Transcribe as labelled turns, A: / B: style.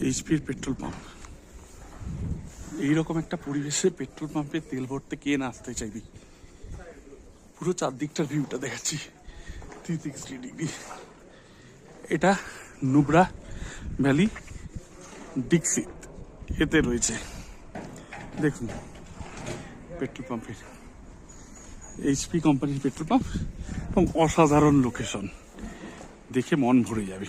A: এইচপির petrol pump. এইরকম একটা পরিবেশে পেট্রোল পাম্পে তেল ভরতে কে না আসতে চাইবি। পুরো চারদিকটার ভিউটা দেখাচ্ছি 360 ডিগ্রি। এটা নুব্রা ভ্যালি ডিক্সিত এতে রয়েছে। দেখুন পেট্রোল পাম্পের, এইচপি কোম্পানির পেট্রোল পাম্প এবং অসাধারণ লোকেশন, দেখে মন ভরে যাবে।